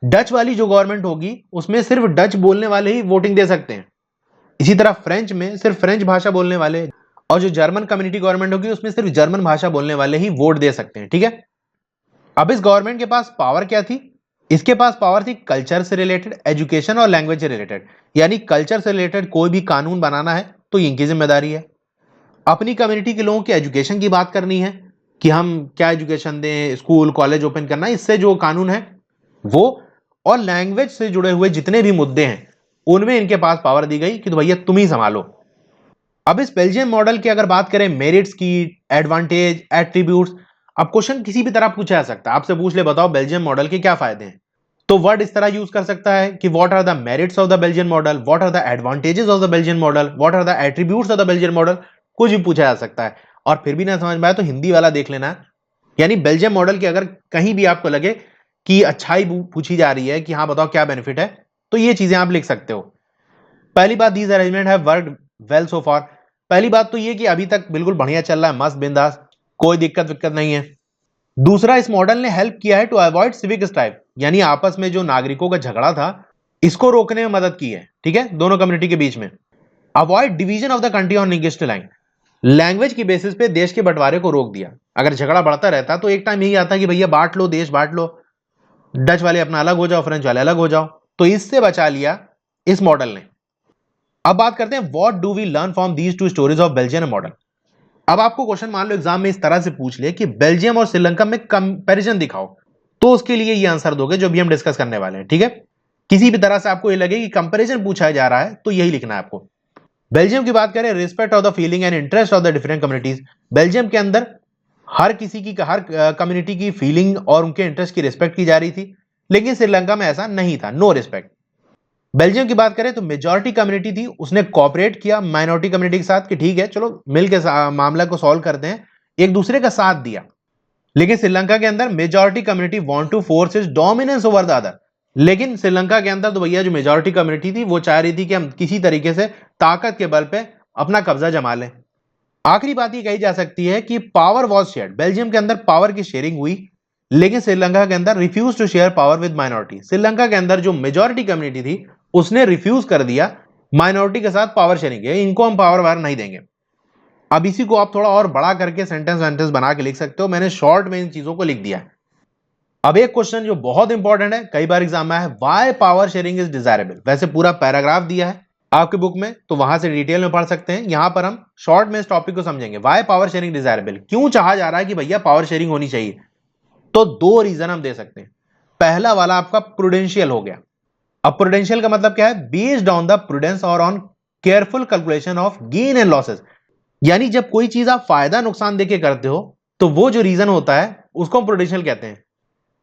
डच वाली जो गवर्नमेंट होगी उसमें सिर्फ डच बोलने वाले ही वोटिंग दे सकते हैं, इसी तरह फ्रेंच में सिर्फ फ्रेंच भाषा बोलने वाले, और जो जर्मन कम्युनिटी गवर्नमेंट होगी उसमें सिर्फ जर्मन भाषा बोलने वाले ही वोट दे सकते हैं, ठीक है। अब इस गवर्नमेंट के पास पावर क्या थी, इसके पास पावर थी कल्चर से रिलेटेड, एजुकेशन और लैंग्वेज से रिलेटेड। यानी कल्चर से रिलेटेड कोई भी कानून बनाना है तो इनकी जिम्मेदारी है। अपनी कम्युनिटी के लोगों की एजुकेशन की बात करनी है कि हम क्या एजुकेशन दें, स्कूल कॉलेज ओपन करना, इससे जो कानून है वो, और लैंग्वेज से जुड़े हुए जितने भी मुद्दे हैं उनमें इनके पास पावर दी गई कि तो भैया तुम ही संभालो। अब इस बेल्जियम मॉडल की अगर बात करें मेरिट्स की, एडवांटेज, एट्रीब्यूट्स, अब क्वेश्चन किसी भी तरह पूछा जा सकता है, आपसे पूछ ले बताओ बेल्जियम मॉडल के क्या फायदे हैं, तो वर्ड इस तरह यूज कर सकता है कि what are the merits of the Belgian model, what are the advantages of the Belgian model, what are the attributes of the Belgian model, कुछ भी पूछा जा सकता है। और फिर भी ना समझ में आए तो हिंदी वाला देख लेना। यानी बेल्जियम मॉडल की अगर कहीं भी आपको लगे कि अच्छाई पूछी जा रही है कि हाँ बताओ क्या बेनिफिट है, तो ये चीजें आप लिख सकते हो। पहली बात, these arrangement have worked well so far. पहली बात तो ये कि अभी तक बिल्कुल बढ़िया चल रहा है, मस्त बिंदास, कोई दिक्कत विक्कत नहीं है। दूसरा, इस मॉडल ने हेल्प किया है टू अवॉइड सिविक स्ट्राइफ, यानी आपस में जो नागरिकों का झगड़ा था इसको रोकने में मदद की है, ठीक है, दोनों कम्युनिटी के बीच में। Avoid division of the country on linguistic line, language की बेसिस पे देश के बंटवारे को रोक दिया। अगर झगड़ा बढ़ता रहता तो एक टाइम यही आता कि भैया बांट लो, देश बांट लो, डच वाले अपना अलग हो जाओ, फ्रेंच वाले अलग हो जाओ, तो इससे बचा लिया इस मॉडल ने। अब बात करते हैं what do we learn from these two stories of Belgium model. अब आपको क्वेश्चन मान लो एग्जाम में इस तरह से पूछ ले कि बेल्जियम और श्रीलंका में कंपैरिजन दिखाओ, तो उसके लिए ये आंसर दोगे जो भी हम डिस्कस करने वाले हैं, ठीक है। किसी भी तरह से आपको ये लगे कि कंपैरिजन पूछा जा रहा है तो यही लिखना है आपको। बेल्जियम की बात करें, respect of the feeling and interest of the different communities, Belgium के अंदर हर किसी की, हर कम्युनिटी की फीलिंग और उनके इंटरेस्ट की रिस्पेक्ट की जा रही थी। लेकिन श्रीलंका में ऐसा नहीं था, नो रिस्पेक्ट। बेल्जियम की बात करें तो मेजॉरिटी कम्युनिटी थी, उसने कोऑपरेट किया माइनॉरिटी कम्युनिटी के साथ कि ठीक है चलो मिल के मामला को सॉल्व करते हैं, एक दूसरे का साथ दिया। लेकिन श्रीलंका के अंदर majority community want to force his dominance over the other, लेकिन श्रीलंका के अंदर तो भैया जो मेजॉरिटी कम्युनिटी थी वो चाह रही थी कि हम किसी तरीके से ताकत के बल पे अपना कब्जा जमा लें। आखिरी बात ये कही जा सकती है कि पावर वॉज शेयर्ड, बेल्जियम के अंदर पावर की शेयरिंग हुई, लेकिन श्रीलंका के अंदर refuse to share power with minority. Sri Lanka के अंदर जो मेजॉरिटी कम्युनिटी थी उसने रिफ्यूज कर दिया माइनॉरिटी के साथ पावर शेयरिंग है, इनको हम पावर वार नहीं देंगे। अब इसी को आप थोड़ा और बड़ा करके सेंटेंस वेंटेंस बना के लिख सकते हो, मैंने शॉर्ट में इन चीजों को लिख दिया है। अब एक क्वेश्चन जो बहुत इंपॉर्टेंट है, कई बार एग्जाम में है, why power sharing is desirable. वैसे पूरा पैराग्राफ दिया है आपके बुक में, तो वहां से डिटेल में पढ़ सकते हैं, यहां पर हम शॉर्ट में इस टॉपिक को समझेंगे। व्हाई पावर शेयरिंग डिजायरेबल, क्यों चाहा जा रहा है कि भैया पावर शेयरिंग होनी चाहिए, तो दो रीजन हम दे सकते हैं। पहला वाला आपका प्रूडेंशियल हो गया। अब प्रूडेंशियल का मतलब क्या है, बेस्ड ऑन द प्रूडेंस और on careful calculation of gain and losses, यानी जब कोई चीज आप फायदा नुकसान देके करते हो तो वो जो रीजन होता है उसको हम प्रूडेंशियल कहते हैं।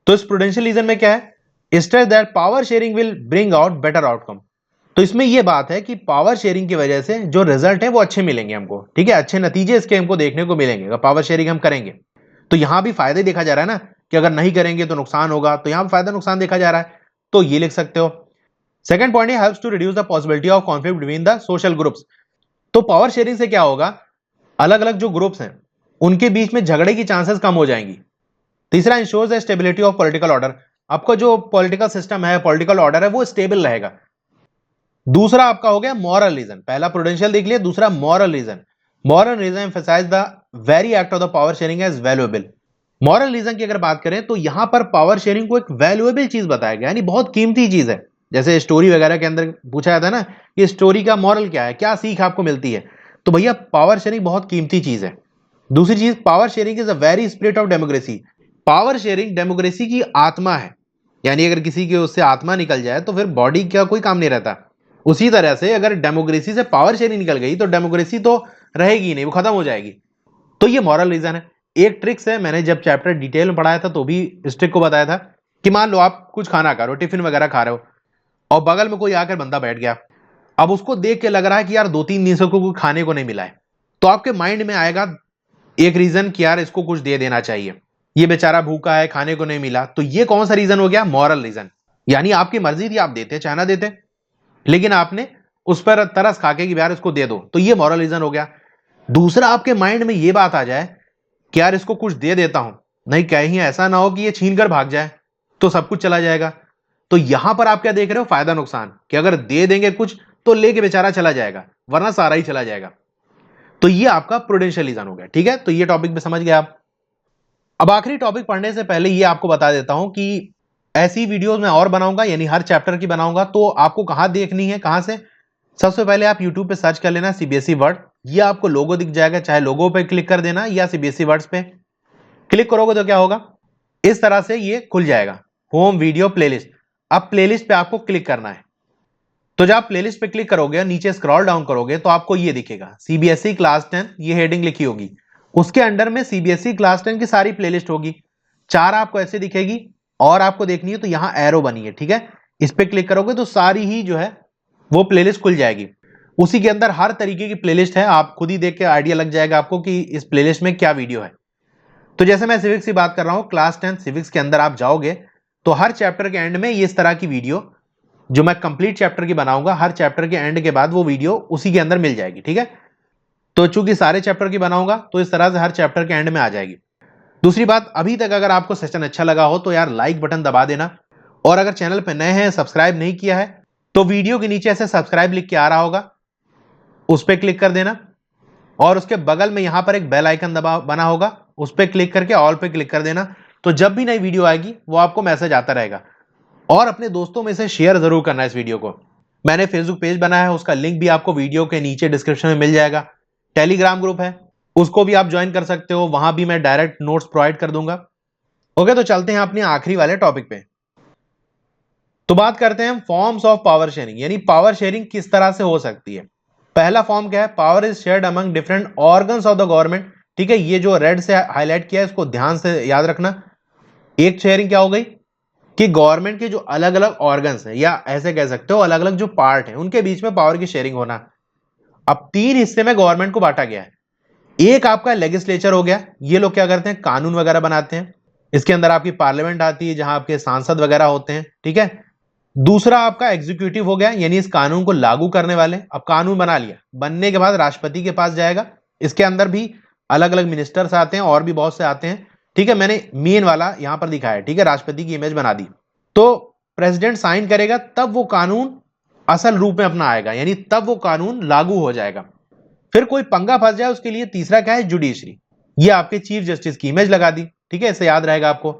तो इस प्रूडेंशियल रीजन में क्या है, stress that power sharing will bring out better outcome. तो इसमें यह बात है कि पावर शेयरिंग की वजह से जो रिजल्ट है वो अच्छे मिलेंगे हमको, ठीक है, अच्छे नतीजे इसके हमको देखने को मिलेंगे अगर पावर शेयरिंग हम करेंगे। तो यहां भी फायदे देखा जा रहा है ना कि अगर नहीं करेंगे तो नुकसान होगा, तो यहां पर फायदा नुकसान देखा जा रहा है, तो ये लिख सकते हो। सेकंड पॉइंट है, helps to reduce the possibility of conflict between the social groups. तो पावर शेयरिंग से क्या होगा, अलग अलग जो ग्रुप्स हैं उनके बीच में झगड़े की चांसेस कम हो जाएंगी। तीसरा, ensures the stability of political order, आपका जो पॉलिटिकल सिस्टम है, पॉलिटिकल ऑर्डर है, वो स्टेबल रहेगा। दूसरा आपका हो गया मॉरल रीजन, पहला प्रूडेंशियल देख लिया, दूसरा moral reason. Moral reason emphasise the very act of the power sharing as valuable. Moral reason की अगर बात करें तो यहां पर पावर शेयरिंग को एक वैल्यूएबल चीज बताया गया, यानी बहुत कीमती चीज है, जैसे स्टोरी वगैरह के अंदर पूछा जाता है ना कि स्टोरी का मॉरल क्या है, क्या सीख आपको मिलती है, तो भैया पावर शेयरिंग बहुत कीमती चीज है। दूसरी चीज, power sharing is a very spirit of democracy. Power sharing democracy की आत्मा है, यानी अगर किसी के उससे आत्मा निकल जाए तो फिर बॉडी का कोई काम नहीं रहता। उसी तरह से अगर डेमोक्रेसी से पावर शेयरिंग निकल गई तो डेमोक्रेसी तो रहेगी नहीं, वो खत्म हो जाएगी। तो ये मॉरल रीजन है। एक ट्रिक्स है, मैंने जब चैप्टर डिटेल में पढ़ाया था तो भी इस ट्रिक को बताया था कि मान लो आप कुछ खाना खा रहे हो, टिफिन वगैरह खा रहे हो, और बगल में कोई आकर बंदा बैठ गया। अब उसको देख के लग रहा है कि यार 2-3 दिन से कोई खाने को नहीं मिला है, तो आपके माइंड में आएगा एक रीजन कि यार इसको कुछ दे देना चाहिए, ये बेचारा भूखा है, खाने को नहीं मिला। तो ये कौन सा रीजन हो गया? Moral reason. यानी आपकी मर्जी थी, आप देते चाहे ना देते, लेकिन आपने उस पर तरस खाके कि यार इसको दे दो, तो ये मॉरल रीजन हो गया। दूसरा, आपके माइंड में ये बात आ जाए कि यार इसको कुछ दे देता हूं, नहीं कहीं ऐसा ना हो कि ये छीन कर भाग जाए तो सब कुछ चला जाएगा। तो यहां पर आप क्या देख रहे हो? फायदा नुकसान, कि अगर दे देंगे कुछ तो लेके बेचारा चला जाएगा, वरना सारा ही चला जाएगा। तो ये आपका प्रूडेंशियल रीजन हो गया। ठीक है, तो ये टॉपिक भी समझ गए आप। अब आखिरी टॉपिक पढ़ने से पहले ये आपको बता देता हूं कि ऐसी वीडियोस मैं और बनाऊंगा, यानी हर चैप्टर की बनाऊंगा। तो आपको कहां देखनी है, कहां से? सबसे पहले आप YouTube पे सर्च कर लेना सीबीएसई वर्ड, ये आपको लोगो दिख जाएगा, चाहे लोगो पे क्लिक कर देना या सीबीएसई वर्ड्स पे क्लिक करोगे तो क्या होगा, इस तरह से ये खुल जाएगा, होम वीडियो प्लेलिस्ट। अब प्लेलिस्ट पे आपको क्लिक करना है। तो जब आप प्लेलिस्ट पे क्लिक करोगे, नीचे स्क्रॉल डाउन करोगे तो आपको ये दिखेगा सीबीएसई क्लास 10, ये हेडिंग लिखी होगी। उसके अंडर में सीबीएसई क्लास 10 की सारी प्लेलिस्ट होगी, 4 आपको ऐसे दिखेगी। और आपको देखनी है तो यहां एरो बनी है, ठीक है, इस पे क्लिक करोगे तो सारी ही जो है वो प्लेलिस्ट खुल जाएगी। उसी के अंदर हर तरीके की प्लेलिस्ट है, आप खुद ही देख के आइडिया लग जाएगा आपको कि इस प्लेलिस्ट में क्या वीडियो है। तो जैसे मैं सिविक्स की बात कर रहा हूं, क्लास 10 सिविक्स के अंदर आप जाओगे तो हर चैप्टर के एंड में ये इस तरह की वीडियो जो मैं कंप्लीट चैप्टर की बनाऊंगा, हर चैप्टर के एंड के बाद वो वीडियो उसी के अंदर मिल जाएगी। ठीक है, तो चूंकि सारे चैप्टर की बनाऊंगा तो इस तरह से हर चैप्टर के एंड में आ जाएगी। दूसरी बात, अभी तक अगर आपको सेशन अच्छा लगा हो तो यार लाइक बटन दबा देना, और अगर चैनल पर नए हैं, सब्सक्राइब नहीं किया है, तो वीडियो के नीचे ऐसे सब्सक्राइब लिख के आ रहा होगा, उस पर क्लिक कर देना, और उसके बगल में यहां पर एक बेल आइकन दबा बना होगा, उस पर क्लिक करके ऑल पे क्लिक कर देना। तो जब भी नई वीडियो आएगी वो आपको मैसेज आता रहेगा। और अपने दोस्तों में से शेयर जरूर करना इस वीडियो को। मैंने फेसबुक पेज बनाया है, उसका लिंक भी आपको वीडियो के नीचे डिस्क्रिप्शन में मिल जाएगा। टेलीग्राम ग्रुप है, उसको भी आप ज्वाइन कर सकते हो, वहां भी मैं डायरेक्ट नोट्स प्रोवाइड कर दूंगा। ओके, तो चलते हैं अपने आखिरी वाले टॉपिक पे। तो बात करते हैं फॉर्म्स ऑफ पावर शेयरिंग, यानी पावर शेयरिंग किस तरह से हो सकती है। पहला फॉर्म क्या है? Power is shared among different organs of the government. ठीक है, ये जो रेड से हाईलाइट किया है इसको ध्यान से याद रखना। एक शेयरिंग क्या हो गई कि गवर्नमेंट के जो अलग अलग ऑर्गन्स हैं, या ऐसे कह सकते हो अलग अलग जो पार्ट हैं, उनके बीच में पावर की शेयरिंग होना। अब 3 हिस्से में गवर्नमेंट को बांटा गया है। एक आपका लेजिस्लेचर हो गया, ये लोग क्या करते हैं? कानून वगैरह बनाते हैं। इसके अंदर आपकी पार्लियामेंट आती है, जहां आपके सांसद वगैरह होते हैं। ठीक है, दूसरा आपका एग्जीक्यूटिव हो गया, यानी इस कानून को लागू करने वाले। अब कानून बना लिया, बनने के बाद राष्ट्रपति के पास जाएगा, इसके अंदर भी अलग अलग मिनिस्टर्स आते हैं और भी बहुत से आते हैं। ठीक है, मैंने मेन वाला यहां पर दिखाया है। ठीक है, राष्ट्रपति की इमेज बना दी। तो प्रेसिडेंट साइन करेगा तब वो कानून असल रूप में अपना आएगा, यानी तब वो कानून लागू हो जाएगा। फिर कोई पंगा फंस जाए उसके लिए तीसरा क्या है? जुडिशरी। ये आपके चीफ जस्टिस की इमेज लगा दी। ठीक है, इससे याद रहेगा आपको।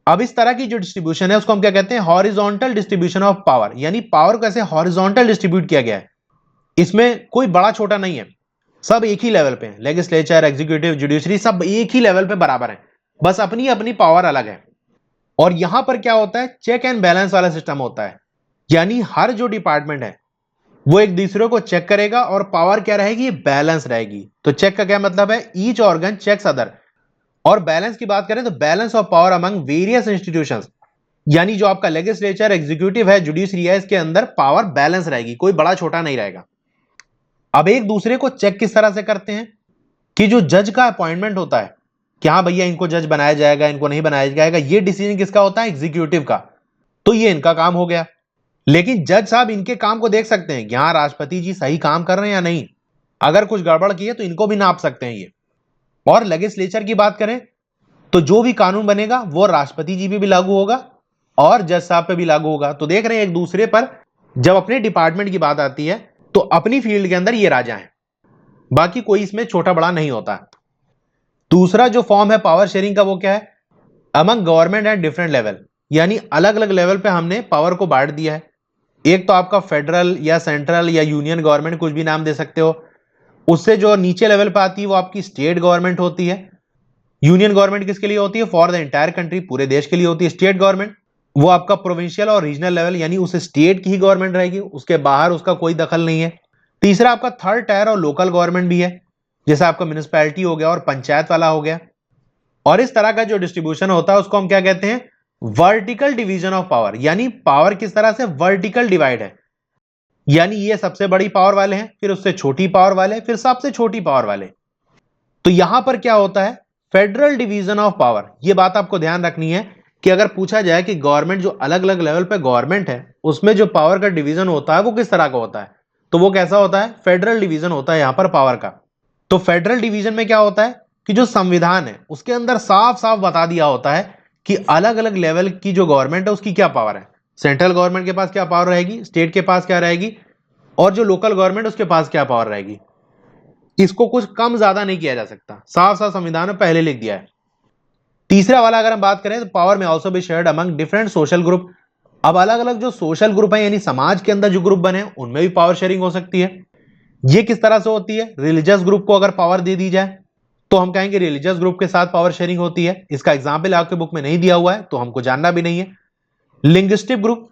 अब इस तरह की जो डिस्ट्रीब्यूशन है उसको हम क्या कहते हैं? हॉरिजॉन्टल डिस्ट्रीब्यूशन ऑफ पावर, यानी पावर को ऐसे हॉरिजॉन्टल डिस्ट्रीब्यूट किया गया है। इसमें कोई बड़ा छोटा नहीं है, सब एक ही लेवल पे है। लेजिस्लेचर, एग्जीक्यूटिव, जुडिशरी सब एक ही लेवल पे बराबर है, बस अपनी अपनी पावर अलग है। और यहां पर क्या होता है? चेक एंड बैलेंस वाला सिस्टम होता है, यानी हर जो डिपार्टमेंट है वो एक दूसरे को चेक करेगा और पावर क्या रहेगी? बैलेंस रहेगी। तो चेक का क्या मतलब है? Each organ checks other. और बैलेंस की बात करें तो balance of power among various institutions, यानी जो आपका लेजिस्लेचर, एग्जीक्यूटिव है, जुडिशरी है, इसके अंदर पावर बैलेंस रहेगी, कोई बड़ा छोटा नहीं रहेगा। अब एक दूसरे को चेक किस तरह से करते हैं कि जो जज का अपॉइंटमेंट होता है कि हाँ भैया इनको जज बनाया जाएगा, इनको नहीं बनाया जाएगा, ये डिसीजन किसका होता है? एग्जीक्यूटिव का। तो ये इनका काम हो गया। लेकिन जज साहब इनके काम को देख सकते हैं कि हाँ राष्ट्रपति जी सही काम कर रहे हैं या नहीं। अगर कुछ गड़बड़ की है तो इनको भी नाप सकते हैं ये। और लेजिस्लेचर की बात करें तो जो भी कानून बनेगा वो राष्ट्रपति जी पे भी लागू होगा और जज साहब पे भी लागू होगा। तो देख रहे हैं एक दूसरे पर, जब अपने डिपार्टमेंट की बात आती है तो अपनी फील्ड के अंदर ये राजा हैं, बाकी कोई इसमें छोटा बड़ा नहीं होता। दूसरा जो फॉर्म है पावर शेयरिंग का वो क्या है? Among government at different level, यानी अलग अलग लेवल पे हमने पावर को बांट दिया है। एक तो आपका फेडरल या सेंट्रल या यूनियन गवर्नमेंट, कुछ भी नाम दे सकते हो। उससे जो नीचे लेवल पे आती है वो आपकी स्टेट गवर्नमेंट होती है। यूनियन गवर्नमेंट किसके लिए होती है? फॉर द एंटायर कंट्री, पूरे देश के लिए होती है। स्टेट गवर्नमेंट वो आपका प्रोविंशियल और रीजनल लेवल, यानी उस स्टेट की ही गवर्नमेंट रहेगी, उसके बाहर उसका कोई दखल नहीं है। तीसरा आपका थर्ड टायर और लोकल गवर्नमेंट भी है, जैसे आपका म्युनिसिपैलिटी हो गया और पंचायत वाला हो गया। और इस तरह का जो डिस्ट्रीब्यूशन होता है उसको हम क्या कहते हैं? वर्टिकल डिवीजन ऑफ पावर, यानी पावर किस तरह से वर्टिकल डिवाइड है, यानी ये सबसे बड़ी पावर वाले हैं, फिर उससे छोटी पावर वाले, फिर सबसे छोटी पावर वाले। तो यहां पर क्या होता है? Federal division of power. ये बात आपको ध्यान रखनी है कि अगर पूछा जाए कि गवर्नमेंट जो अलग अलग लेवल पे गवर्नमेंट है उसमें जो पावर का डिवीजन होता है वो किस तरह का होता है, तो वो कैसा होता है? फेडरल डिवीजन होता है यहां पर पावर का। तो फेडरल डिवीजन में क्या होता है कि जो संविधान है उसके अंदर साफ साफ बता दिया होता है कि अलग अलग लेवल की जो गवर्नमेंट है उसकी क्या पावर है। सेंट्रल गवर्नमेंट के पास क्या पावर रहेगी, स्टेट के पास क्या रहेगी, और जो लोकल गवर्नमेंट उसके पास क्या पावर रहेगी। इसको कुछ कम ज्यादा नहीं किया जा सकता, साफ साफ संविधान में पहले लिख दिया है। तीसरा वाला अगर हम बात करें तो पावर में also be shared among different social group. अब अलग अलग जो सोशल ग्रुप है, यानी समाज के अंदर जो ग्रुप बने हैं उनमें भी पावर शेयरिंग हो सकती है। ये किस तरह से होती है? रिलीजियस ग्रुप को अगर पावर दे दी जाए तो हम कहेंगे रिलीजियस ग्रुप के साथ पावर शेयरिंग होती है। इसका एग्जाम्पल आपके बुक में नहीं दिया हुआ है तो हमको जानना भी नहीं है। लिंग्विस्टिक ग्रुप,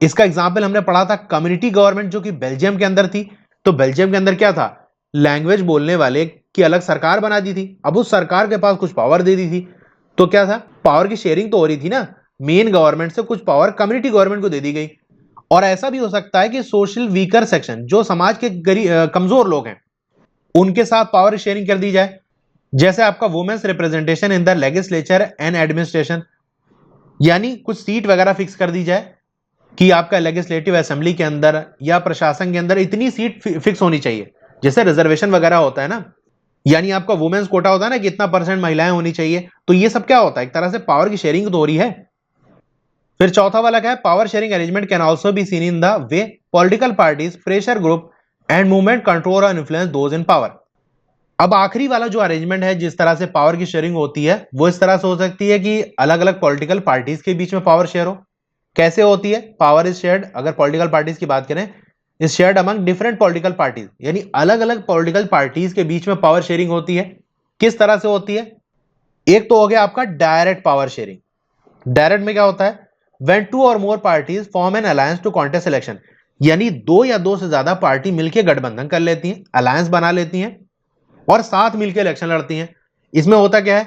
इसका एग्जाम्पल हमने पढ़ा था कम्युनिटी गवर्नमेंट जो कि बेल्जियम के अंदर थी। तो बेल्जियम के अंदर क्या था? लैंग्वेज बोलने वाले की अलग सरकार बना दी थी, अब उस सरकार के पास कुछ पावर दे दी थी। तो क्या था? पावर की शेयरिंग तो हो रही थी ना, मेन गवर्नमेंट से कुछ पावर कम्युनिटी गवर्नमेंट को दे दी गई। और ऐसा भी हो सकता है कि सोशल वीकर सेक्शन, जो समाज के कमजोर लोग हैं, उनके साथ पावर शेयरिंग कर दी जाए। जैसे आपका women's representation in the legislature and administration, यानी कुछ सीट वगैरह फिक्स कर दी जाए कि आपका लेजिस्लेटिव असेंबली के अंदर या प्रशासन के अंदर इतनी सीट फिक्स होनी चाहिए, जैसे रिजर्वेशन वगैरह होता है ना, यानी आपका वुमेन्स कोटा होता है ना कि इतना परसेंट महिलाएं होनी चाहिए। तो ये सब क्या होता है? एक तरह से पावर की शेयरिंग तो हो रही है। फिर चौथा वाला क्या है? Power sharing arrangement can also be seen in the way political parties pressure group and movement control और इन्फ्लुएंस दोज इन पावर। अब आखिरी वाला जो अरेंजमेंट है जिस तरह से पावर की शेयरिंग होती है वो इस तरह से हो सकती है कि अलग अलग पॉलिटिकल पार्टीज के बीच में पावर शेयर हो। कैसे होती है? पावर इज शेयर्ड, अगर पॉलिटिकल पार्टीज की बात करें, is shared among different political parties, यानी अलग अलग पॉलिटिकल पार्टीज के बीच में पावर शेयरिंग होती है। किस तरह से होती है? एक तो हो गया आपका डायरेक्ट पावर शेयरिंग। डायरेक्ट में क्या होता है? When two or more parties form an alliance to contest election, यानी दो या दो से ज्यादा पार्टी मिलकर गठबंधन कर लेती हैं, अलायंस बना लेती हैं और साथ मिलकर इलेक्शन लड़ती हैं। इसमें होता क्या है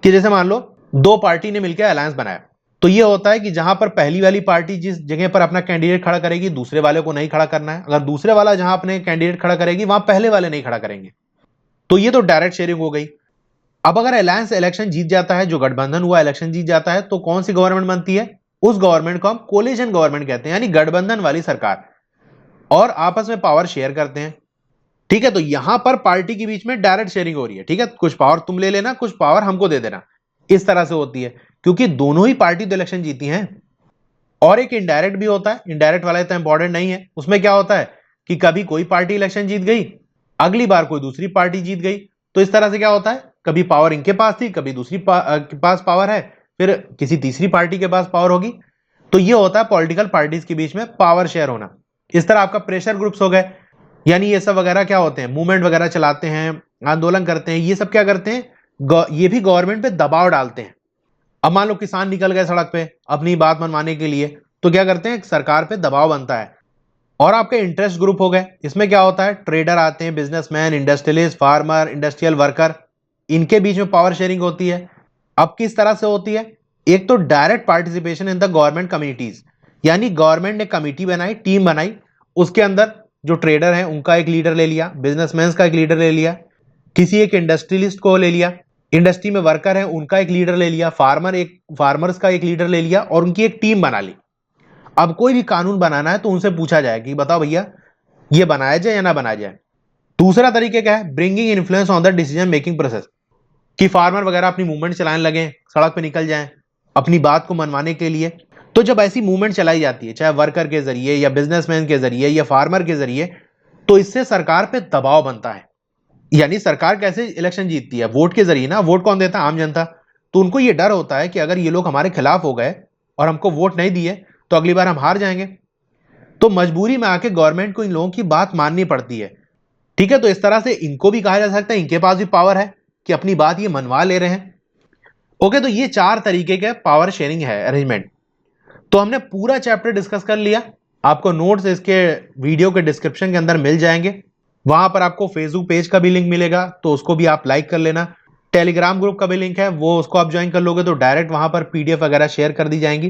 कि जैसे मान लो दो पार्टी ने मिलकर अलायंस बनाया, तो ये होता है कि जहां पर पहली वाली पार्टी जिस जगह पर अपना कैंडिडेट खड़ा करेगी दूसरे वाले को नहीं खड़ा करना है, अगर दूसरे वाला जहां अपने कैंडिडेट खड़ा करेगी वहां पहले वाले नहीं खड़ा करेंगे। तो ये तो डायरेक्ट शेयरिंग हो गई। अब अगर अलायंस इलेक्शन जीत जाता है, जो गठबंधन हुआ इलेक्शन जीत जाता है, तो कौन सी गवर्नमेंट बनती है? उस गवर्नमेंट को हम कोलिशन गवर्नमेंट कहते हैं, यानी गठबंधन वाली सरकार, और आपस में पावर शेयर करते हैं। ठीक है, तो यहां पर पार्टी के बीच में डायरेक्ट शेयरिंग हो रही है। ठीक है, कुछ पावर तुम ले लेना, कुछ पावर हमको दे देना, इस तरह से होती है, क्योंकि दोनों ही पार्टी तो इलेक्शन जीती हैं। और एक इनडायरेक्ट भी होता है, इनडायरेक्ट वाला इतना इंपॉर्टेंट नहीं है। उसमें क्या होता है कि कभी कोई पार्टी इलेक्शन जीत गई, अगली बार कोई दूसरी पार्टी जीत गई, तो इस तरह से क्या होता है, कभी पावर इनके पास थी, कभी दूसरी के पास पावर है, फिर किसी तीसरी पार्टी के पास पावर होगी। तो ये होता है पॉलिटिकल पार्टीज के बीच में पावर शेयर होना। इस तरह आपका प्रेशर ग्रुप्स हो गए, यानी ये सब वगैरह क्या होते हैं, मूवमेंट वगैरह चलाते हैं, आंदोलन करते हैं, ये सब क्या करते हैं, ये भी गवर्नमेंट पे दबाव डालते हैं। अब मान लो किसान निकल गए सड़क पे अपनी बात मनवाने के लिए, तो क्या करते हैं, सरकार पे दबाव बनता है। और आपके इंटरेस्ट ग्रुप हो गए, इसमें क्या होता है, ट्रेडर आते हैं, businessman, industrialist, farmer, industrial worker, इनके बीच में पावर शेयरिंग होती है। अब किस तरह से होती है? एक तो direct participation in the government committees, यानी गवर्नमेंट ने कमिटी बनाई, टीम बनाई, उसके अंदर जो ट्रेडर है उनका एक लीडर ले लिया, बिजनेसमैन का एक लीडर ले लिया, किसी एक इंडस्ट्रियलिस्ट को ले लिया, इंडस्ट्री में वर्कर है उनका एक लीडर ले लिया, फार्मर्स का एक लीडर ले लिया, और उनकी एक टीम बना ली। अब कोई भी कानून बनाना है तो उनसे पूछा जाए कि बताओ भैया ये बनाया जाए या ना बनाया जाए। दूसरा तरीके क्या है, bringing influence on the decision making process, कि फार्मर वगैरह अपनी मूवमेंट चलाने लगे, सड़क पे निकल जाएं अपनी बात को मनवाने के लिए। तो जब ऐसी मूवमेंट चलाई जाती है, चाहे वर्कर के जरिए या बिजनेसमैन के जरिए या फार्मर के जरिए, तो इससे सरकार पे दबाव बनता है। यानी सरकार कैसे इलेक्शन जीतती है? वोट के जरिए ना। वोट कौन देता है? आम जनता। तो उनको ये डर होता है कि अगर ये लोग हमारे खिलाफ हो गए और हमको वोट नहीं दिए तो अगली बार हम हार जाएंगे। तो मजबूरी में आके गवर्नमेंट को इन लोगों की बात माननी पड़ती है। ठीक है, तो इस तरह से इनको भी कहा जा सकता है, इनके पास भी पावर है कि अपनी बात ये मनवा ले रहे हैं। ओके, तो ये 4 तरीके के पावर शेयरिंग है अरेंजमेंट। तो हमने पूरा चैप्टर डिस्कस कर लिया। आपको नोट्स इसके वीडियो के डिस्क्रिप्शन के अंदर मिल जाएंगे। वहां पर आपको फेसबुक पेज का भी लिंक मिलेगा, तो उसको भी आप लाइक कर लेना। टेलीग्राम ग्रुप का भी लिंक है, वो उसको आप ज्वाइन कर लोगे तो डायरेक्ट वहां पर पीडीएफ वगैरह शेयर कर दी जाएंगी।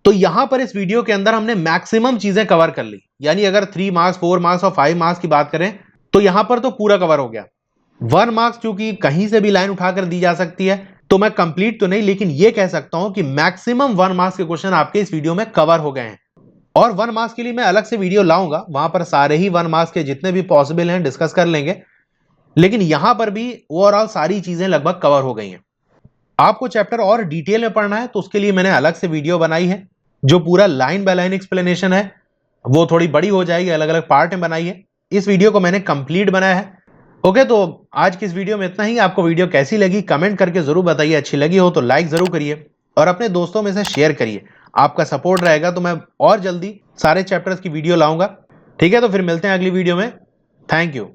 तो यहां पर इस वीडियो के अंदर हमने मैक्सिमम चीजें कवर कर ली। यानी अगर 3 मार्क्स, 4 मार्क्स और 5 मार्क्स की बात करें तो यहां पर तो पूरा कवर हो गया। 1 मार्क्स चूंकि कहीं से भी लाइन उठाकर दी जा सकती है, तो मैं कंप्लीट तो नहीं, लेकिन यह कह सकता हूं कि मैक्सिमम 1 मार्क्स के क्वेश्चन आपके इस वीडियो में कवर हो गए हैं। और 1 मार्क्स के लिए मैं अलग से वीडियो लाऊंगा, वहां पर सारे ही 1 मार्क्स के जितने भी पॉसिबल हैं डिस्कस कर लेंगे। लेकिन यहां पर भी ओवरऑल सारी चीजें लगभग कवर हो गई हैं। आपको चैप्टर और डिटेल में पढ़ना है तो उसके लिए मैंने अलग से वीडियो बनाई है, जो पूरा लाइन बाय लाइन एक्सप्लेनेशन है। वो थोड़ी बड़ी हो जाएगी, अलग अलग पार्ट में बनाई है। इस वीडियो को मैंने कंप्लीट बनाया है। ओके, तो आज की इस वीडियो में इतना ही। आपको वीडियो कैसी लगी कमेंट करके जरूर बताइए। अच्छी लगी हो तो लाइक जरूर करिए और अपने दोस्तों में से शेयर करिए। आपका सपोर्ट रहेगा तो मैं और जल्दी सारे चैप्टर्स की वीडियो लाऊंगा। ठीक है, तो फिर मिलते हैं अगली वीडियो में। Thank you.